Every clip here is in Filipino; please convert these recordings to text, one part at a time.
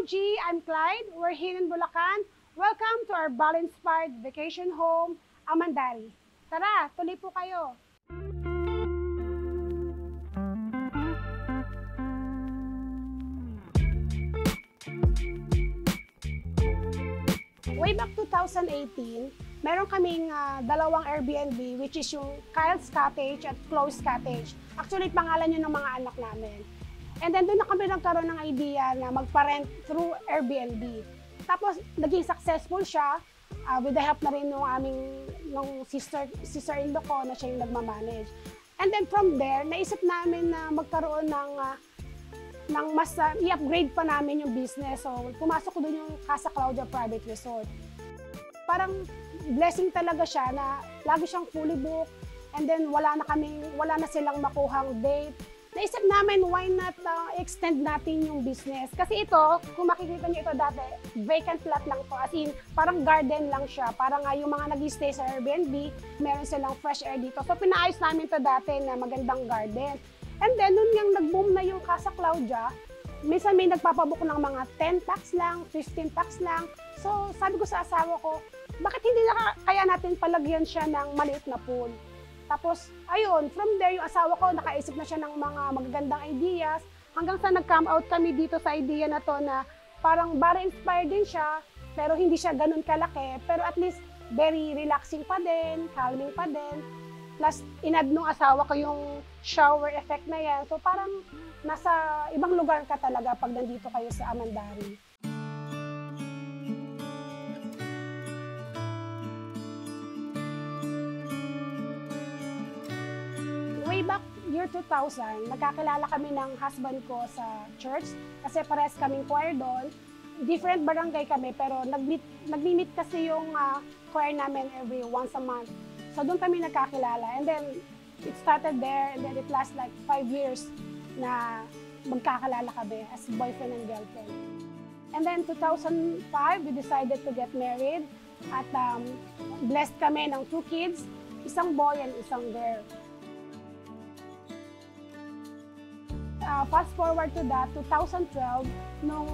G, I'm Clyde. We're here in Bulacan. Welcome to our Bali-inspired vacation home, Amandari. Tara, tuloy po kayo. Way back 2018, meron kaming dalawang Airbnb, which is yung Kyle's Cottage at Chloe's Cottage. Actually, pangalan yun ng mga anak namin. And then doon na kami nagkaroon ng idea na magpa-rent through Airbnb. Tapos naging successful siya with the help na rin ng aming sister-in-law ko na siya yung nagmamanage. And then from there, naisip namin na magkaroon ng mas i-upgrade pa namin yung business. So pumasok ko doon yung Casa Claudia Private Resort. Parang blessing talaga siya na lagi siyang fully booked and then wala na silang makuhang date. Naisip namin, why not extend natin yung business? Kasi ito, kung makikita niyo ito dati, vacant lot lang to. As in, parang garden lang siya. Parang yung mga nag-stay sa Airbnb, meron silang fresh air dito. So, pinaayos namin to dati na magandang garden. And then, nun yung nag-boom na yung Casa Claudia, minsan may nagpapabook ng mga 10 packs lang, 15 packs lang. So, sabi ko sa asawa ko, bakit hindi kaya natin palagyan siya ng maliit na pool? Tapos, ayun, from there, yung asawa ko, nakaisip na siya ng mga magagandang ideas. Hanggang sa nag-come out kami dito sa idea na to na parang Bali-inspired din siya, pero hindi siya ganun kalaki. Pero at least, very relaxing pa din, calming pa din. Plus, inad nung asawa ko yung shower effect na yan. So, parang nasa ibang lugar ka talaga pag nandito kayo sa Amandari. Way back year 2000, nagkakilala kami ng husband ko sa church kasi parehas kaming choir doon. Different barangay kami pero nag-meet kasi yung choir namin every once a month. So doon kami nagkakilala and then it started there and then it lasted like 5 years na magkakilala kami as boyfriend and girlfriend. And then 2005, we decided to get married at blessed kami ng 2 kids, isang boy and isang girl. Fast forward to that, 2012, nung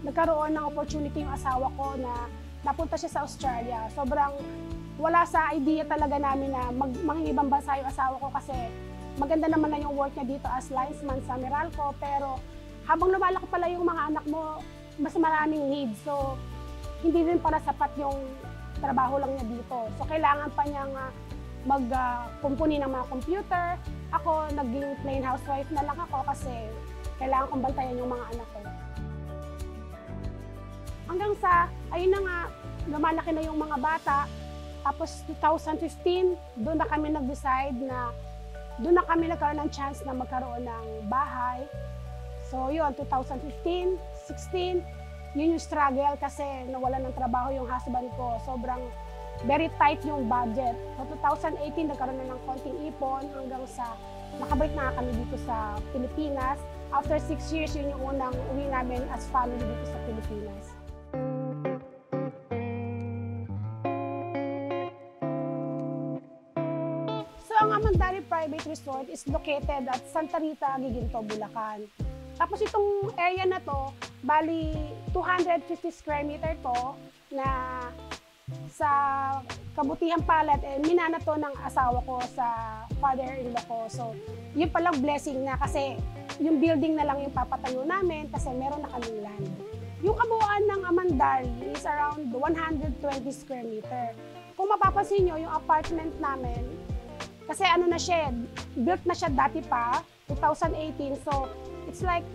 nagkaroon ng opportunity yung asawa ko na napunta siya sa Australia. Sobrang wala sa idea talaga namin na mangingibang bansa yung asawa ko kasi maganda naman na yung work niya dito as linesman sa Meralco. Pero habang lumalaki pala yung mga anak mo, mas maraming needs. So, hindi rin pala sapat yung trabaho lang niya dito. So, kailangan pa niyang mag-kumpuni ng mga computer. Ako, naging plain housewife na lang ako kasi kailangan kong bantayan yung mga anak ko. Hanggang sa, ayun na nga, lumalaki na yung mga bata. Tapos 2015, doon na kami nag-decide na doon na kami nagkaroon ng chance na magkaroon ng bahay. So yun, 2015, 16, yun yung struggle kasi nawalan ng trabaho yung husband ko. Sobrang very tight yung budget. So 2018, nagkaroon na ng konting ipon hanggang sa nakabalik na kami dito sa Pilipinas. After 6 years, yun yung unang uwi namin as family dito sa Pilipinas. So ang Amandari Private Resort is located at Santa Rita, Giginto, Bulacan. Tapos itong area na to, bali 250 square meter to na sa kabutihang palad, minana to ng asawa ko sa father-in-law ko. So, yun palang blessing na kasi yung building na lang yung papatayo namin kasi meron na kaming land. Yung kabuuan ng Amandari is around 120 square meter. Kung mapapansin nyo, yung apartment namin, kasi ano na siya, built na siya dati pa, 2018. So, it's like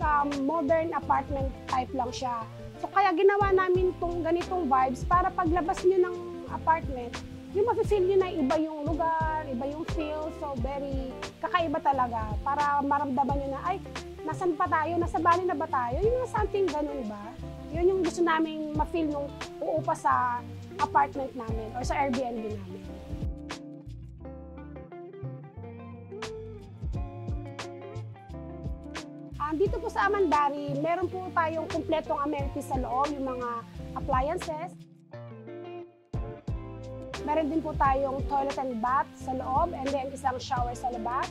modern apartment type lang siya. So kaya ginawa namin itong ganitong vibes para paglabas nyo ng apartment, yung mafe-feel nyo na iba yung lugar, iba yung feel. So very kakaiba talaga para maramdaman nyo na, ay, nasan pa tayo? Nasa Bali na ba tayo? Yung something ganun ba? Yun yung gusto namin ma-feel nung uupa sa apartment namin or sa Airbnb namin. Dito po sa Amandari, meron po tayong kumpletong amenities sa loob, yung mga appliances. Meron din po tayong toilet and bath sa loob and then isang shower sa labas.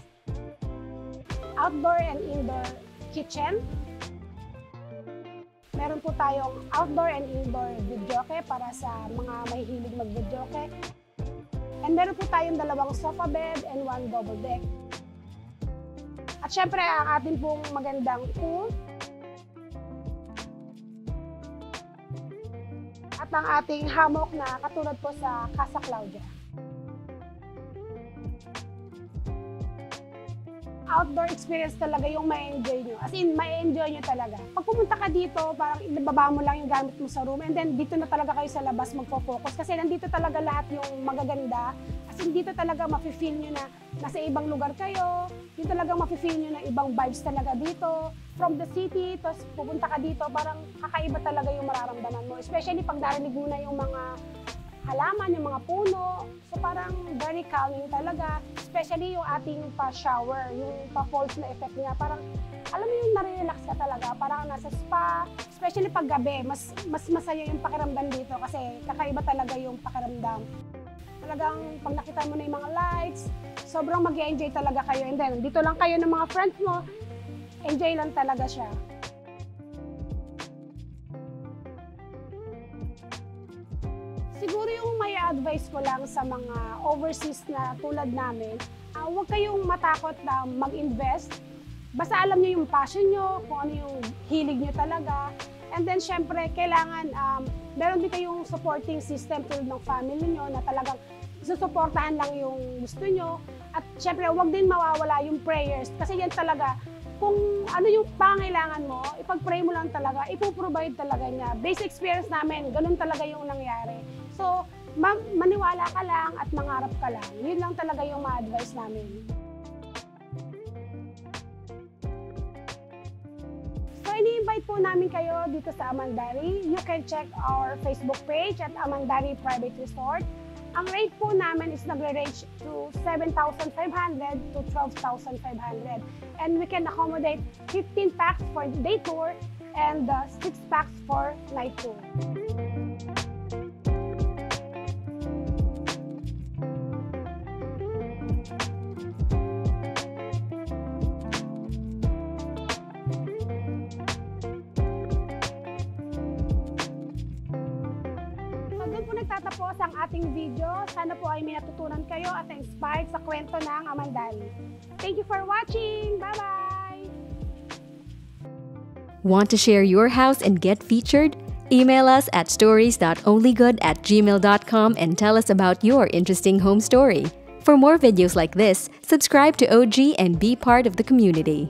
Outdoor and indoor kitchen. Meron po tayong outdoor and indoor videoke para sa mga mahihilig mag-videoke. And meron po tayong 2 sofa bed and 1 double deck. At syempre, ang ating pong magandang pool. At ang ating hammock na katulad po sa Casa Claudia. Outdoor experience talaga yung ma-enjoy nyo. As in, ma-enjoy nyo talaga. Pag pumunta ka dito, parang ibaba mo lang yung gamit mo sa room and then dito na talaga kayo sa labas magpo-focus kasi nandito talaga lahat yung magaganda. As in, dito talaga mafe-feel nyo na nasa ibang lugar kayo. Dito talaga mafe-feel nyo na ibang vibes talaga dito. From the city, tapos pupunta ka dito, parang kakaiba talaga yung mararamdaman mo. Especially pag narinig mo na yung mga halaman, yung mga puno. So parang very calming talaga. Especially yung ating pa-shower, yung pa-falls na effect niya. Parang, alam mo yung nare-relax ka talaga. Parang nasa spa. Especially pag gabi, mas masaya yung pakiramdam dito kasi kakaiba talaga yung pakiramdam. Talagang pag nakita mo na yung mga lights, sobrang mag-enjoy talaga kayo. And then, dito lang kayo ng mga friends mo, enjoy lang talaga siya. Siguro yung may advice ko lang sa mga overseas na tulad namin, huwag kayong matakot na mag-invest. Basta alam nyo yung passion nyo, kung ano yung hilig nyo talaga. And then syempre, kailangan meron din kayong supporting system tulad ng family nyo na talagang susuportahan lang yung gusto nyo. At syempre, huwag din mawawala yung prayers kasi yan talaga, kung ano yung pangailangan mo, ipag-pray mo lang talaga, ipoprovide talaga niya. Basic experience namin, ganun talaga yung nangyari. So, maniwala ka lang at mangarap ka lang. Yun lang talaga yung ma-advise namin. So, ini-invite po namin kayo dito sa Amandari. You can check our Facebook page at Amandari Private Resort. Ang rate po namin is nagre-range to 7,500 to 12,500. And we can accommodate 15 packs for day tour and 6 packs for night tour. Nagtatapos ang ating video. Sana po ay may natutunan kayo at inspired sa kwento ng Amandari. Thank you for watching! Bye-bye! Want to share your house and get featured? Email us at stories.onlygood@gmail.com and tell us about your interesting home story. For more videos like this, subscribe to OG and be part of the community.